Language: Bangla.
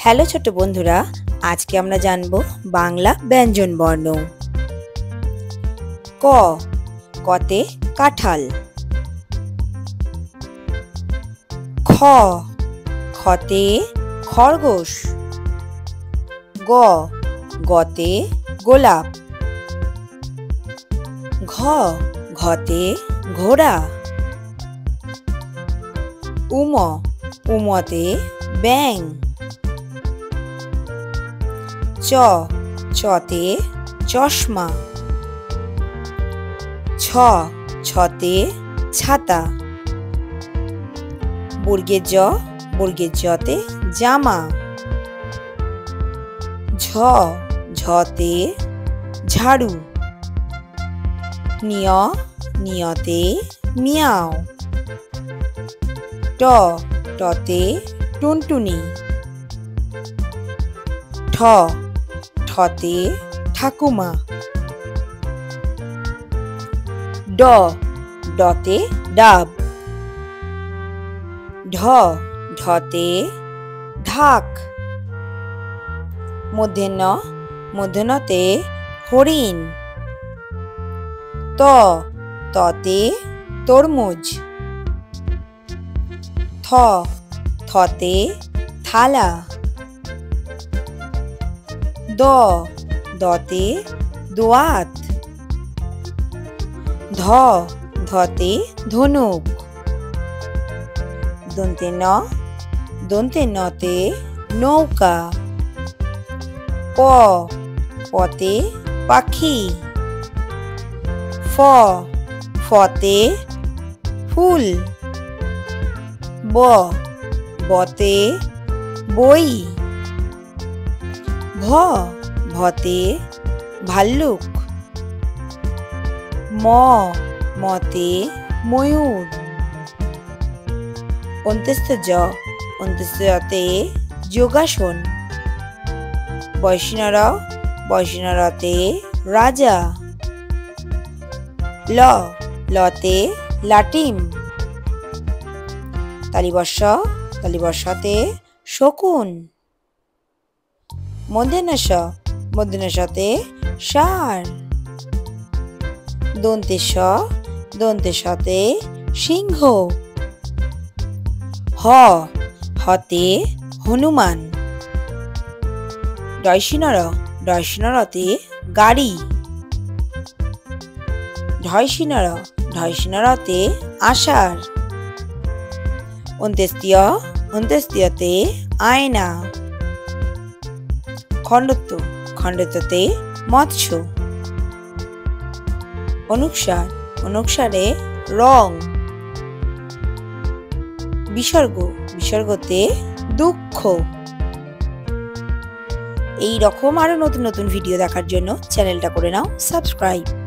হ্যালো ছোট বন্ধুরা, আজকে আমরা জানব বাংলা ব্যঞ্জন বর্ণ। ক, কতে কাঁঠাল। খ, খতে খরগোশ। গ, গতে গোলাপ। ঘ, ঘতে ঘোড়া। উম, উমতে ব্যাঙ। চ, চতে চশমা। ছ, ছতে ছাতা। বর্গের জ, বর্গের জতে জামা। ঝ, ঝতে ঝাড়ু। নিয়, নিয়তে মিয়াও। ট, টতে টুনটুনি। ঠ, ঠতে ঠাকুমা। ড, ডতে ডাব। ঢ, ঢতে ঢাক। মূর্ধন্য, মূর্ধন্যতে হরিণ। ত, ততে তরমুজ। থ, থতে থালা। দ, দতে দোয়াত। ধ, ধতে ধনুক। দন্তে ন, দন্তে নতে নৌকা। প, পতে পাখি। ফ, ফতে ফুল। ব, বতে বই। ভ, ভতে ভাল্লুক। ম, মতে ময়ূর। অন্ত্যেষ্ঠ জ, অন্ত্যেষ্ঠ জতে যোগাসন। বৈষ্ণর, বৈষ্ণরতে রাজা। ল, লতে লাটিম। তালিবর্ষ, তালিবর্ষতে শকুন। মূর্ধন্য ষ, মূর্ধন্য ষতে ষাঁড়। দন্তে স, দন্তে সতে সিংহ। হ, হতে হনুমান। ডয়সিনর, ডয়সিনরতে গাড়ি। ঢয়সিনর, ঢয়সিনরতে আষাঢ়। অন্ত্যেষ্টিয়, অন্ত্যেষ্টিয়তে আয়না। খণ্ডত্ব, খণ্ডত্বতে মৎস্য। অনুস্বার, অনুস্বারে রং। বিসর্গ, বিসর্গতে দুঃখ। এই রকম আরো নতুন নতুন ভিডিও দেখার জন্য চ্যানেলটা করে নাও সাবস্ক্রাইব।